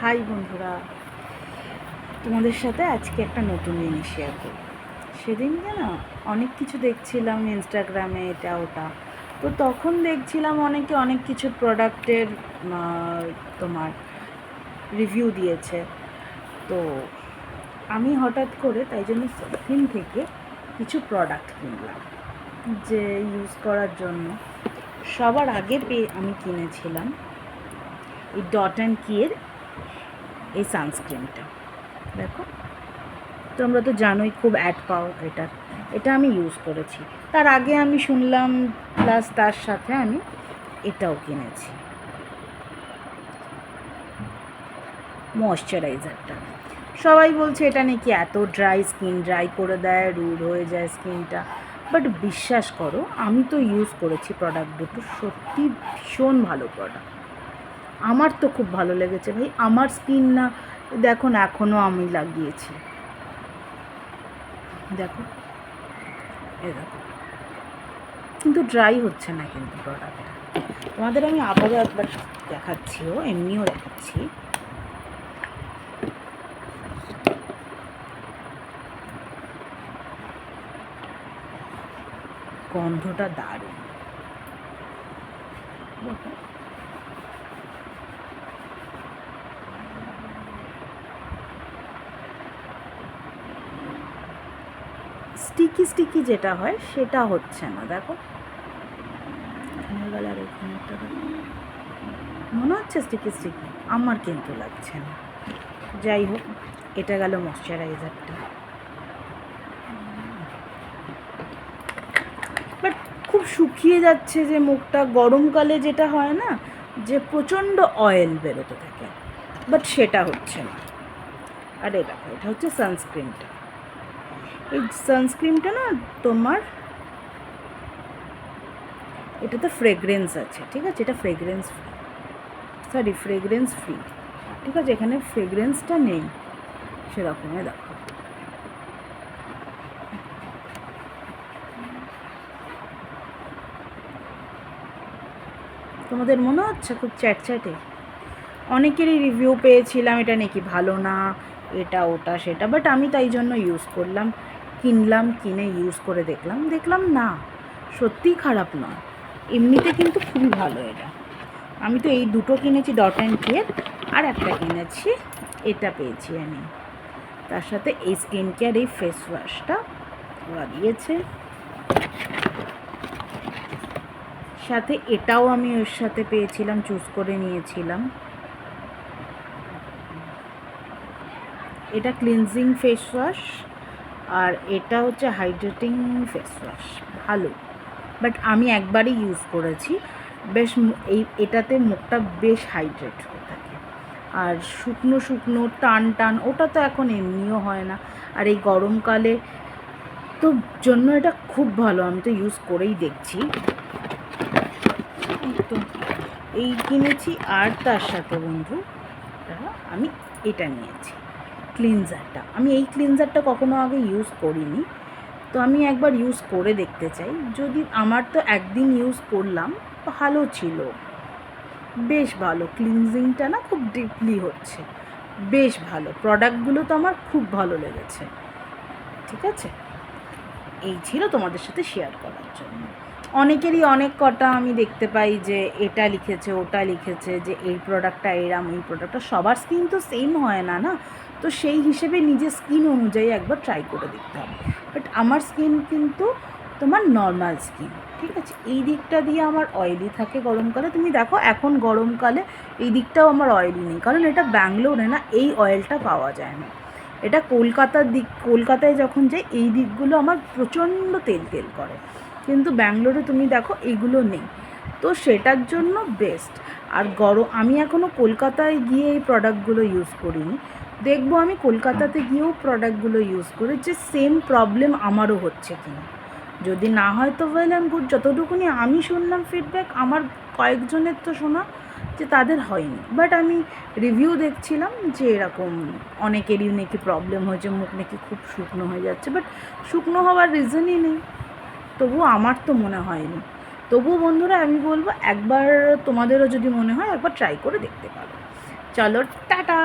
High বন্ধুরা, তোমাদের সাথে আজকে একটা নতুন জিনিস শেয়ার করব। সেদিনকে না অনেক কিছু দেখছিলাম ইনস্টাগ্রামে, এটা ওটা। তো তখন দেখছিলাম অনেকে অনেক কিছু প্রোডাক্টের তোমার রিভিউ দিয়েছে। তো আমি হঠাৎ করে তাই জন্য সেখান থেকে কিছু প্রোডাক্ট কিনলাম যে ইউজ করার জন্য। সবার আগে আমি কিনেছিলাম এই ডট অ্যান্ড কিয়ের এই সানস্ক্রিনটা। দেখো, তোমরা তো জানোই খুব অ্যাড পাও এটার। এটা আমি ইউজ করেছি, তার আগে আমি শুনলাম, প্লাস তার সাথে আমি এটাও কিনেছি, ময়শ্চারাইজারটা। সবাই বলছে এটা নাকি এত ড্রাই করে দেয়, রুড হয়ে যায় স্কিনটা। বাট বিশ্বাস করো, আমি তো ইউজ করেছি প্রোডাক্ট দুটো, সত্যি ভীষণ ভালো প্রোডাক্ট। আমার তো খুব ভালো লেগেছে ভাই। আমার স্কিন না, দেখো না, এখনও আমি লাগিয়েছি, দেখো, এ দেখো, কিন্তু ড্রাই হচ্ছে না কিন্তু প্রোডাক্টটা। তোমাদের আমি আবারও একবার দেখাচ্ছিও, এমনিও দেখাচ্ছি। গন্ধটা দারুণ। স্টিকি স্টিকি যেটা হয় সেটা হচ্ছে না, দেখো। মনে হচ্ছে স্টিকি স্টিকি, আমার কিন্তু লাগছে না। যাই হোক, এটা গেল ময়শ্চারাইজারটা। বাট খুব শুকিয়ে যাচ্ছে যে মুখটা, গরমকালে যেটা হয় না, যে প্রচণ্ড অয়েল বেরোতে থাকে, বাট সেটা হচ্ছে না। আর এটা হচ্ছে সানস্ক্রিনটা। এই সানস্ক্রিনটা না তোমার, এটাতে ফ্রেগরেন্স আছে, ঠিক আছে, এটা ফ্রেগরেন্স ফ্রি, ঠিক আছে, এখানে ফ্রেগরেন্সটা নেই সেরকমই। দেখো, তোমাদের মনে হচ্ছে খুব চ্যাটচ্যাটে? অনেকেরই রিভিউ পেয়েছিলাম এটা নাকি ভালো না, এটা ওটা সেটা, বাট আমি তাই জন্য ইউজ করলাম, কিনে ইউজ করে দেখলাম না, সত্যিই খারাপ নয়, এমনিতে কিন্তু খুবই ভালো এটা। আমি তো এই দুটো কিনেছি, ডট অ্যান্ড কিয়ের, আর একটা কিনেছি, এটা পেয়েছি আমি। তার সাথে এই স্কিন কেয়ার এই ফেস ওয়াশটা ওরা দিয়েছে, সাথে এটাও আমি ওর সাথে পেয়েছিলাম, চুজ করে নিয়েছিলাম। এটা ক্লিনজিং ফেস ওয়াশ, আর এটা হচ্ছে হাইড্রেটিং ফেস ওয়াশ, ভালো। বাট আমি একবারই ইউজ করেছি, বেশ এটাতে মুখটা বেশ হাইড্রেট হয়ে থাকে। আর শুকনো শুকনো টান ওটা তো এখন এমনিও হয় না, আর এই গরমকালে তো জন্য এটা খুব ভালো, আমি তো ইউজ করেই দেখছি। তো এই কিনেছি, আর তার সাথে বন্ধু আমি এটা নিয়েছি, ক্লিনজারটা। আমি এই ক্লিনজারটা কখনো আগে ইউজ করিনি, তো আমি একবার ইউজ করে দেখতে চাই। যদি আমার তো একদিন ইউজ করলাম, ভালো ছিল, বেশ ভালো, ক্লিনজিংটা না খুব ডিপলি হচ্ছে, বেশ ভালো। প্রোডাক্টগুলো তো আমার খুব ভালো লেগেছে, ঠিক আছে। এই ছিল তোমাদের সাথে শেয়ার করার জন্য। অনেকেরই অনেক কটা আমি দেখতে পাই যে এটা লিখেছে ওটা লিখেছে, যে এই প্রোডাক্টটা এরম, এই প্রোডাক্টটা, সবার স্কিন তো সেম হয় না, তো সেই হিসেবে নিজের স্কিন অনুযায়ী একবার ট্রাই করে দেখতে হবে। বাট আমার স্কিন কিন্তু তোমার নর্মাল স্কিন, ঠিক আছে। এই দিকটা দিয়ে আমার অয়েলি থাকে গরমকালে, তুমি দেখো এখন গরমকালে এই দিকটাও আমার অয়েলি নেই, কারণ এটা ব্যাঙ্গালোরে না এই অয়েলটা পাওয়া যায় না। এটা কলকাতায় যখন যাই এই দিকগুলো আমার প্রচণ্ড তেল করে, কিন্তু ব্যাঙ্গালোরে তুমি দেখো এইগুলো নেই, তো সেটার জন্য বেস্ট। আর আমি এখনও কলকাতায় গিয়ে এই প্রোডাক্টগুলো ইউজ করিনি, দেখবো আমি কলকাতাতে গিয়েও প্রোডাক্টগুলো ইউজ করে যে সেম প্রবলেম আমারও হচ্ছে কিনা। যদি না হয় তো ওয়েল অ্যান্ড গুড। যতটুকুনি আমি শুনলাম ফিডব্যাক, আমার কয়েকজনের তো শোনা যে তাদের হয়নি, বাট আমি রিভিউ দেখছিলাম যে এরকম অনেকেরই নাকি প্রবলেম হয়েছে, মুখ নাকি খুব শুকনো হয়ে যাচ্ছে, বাট শুকনো হওয়ার রিজনই নেই। তবুও আমার তো মনে হয়নি। তবুও বন্ধুরা আমি বলবো, একবার তোমাদেরও যদি মনে হয় একবার ট্রাই করে দেখতে পারো। চলো টাটা।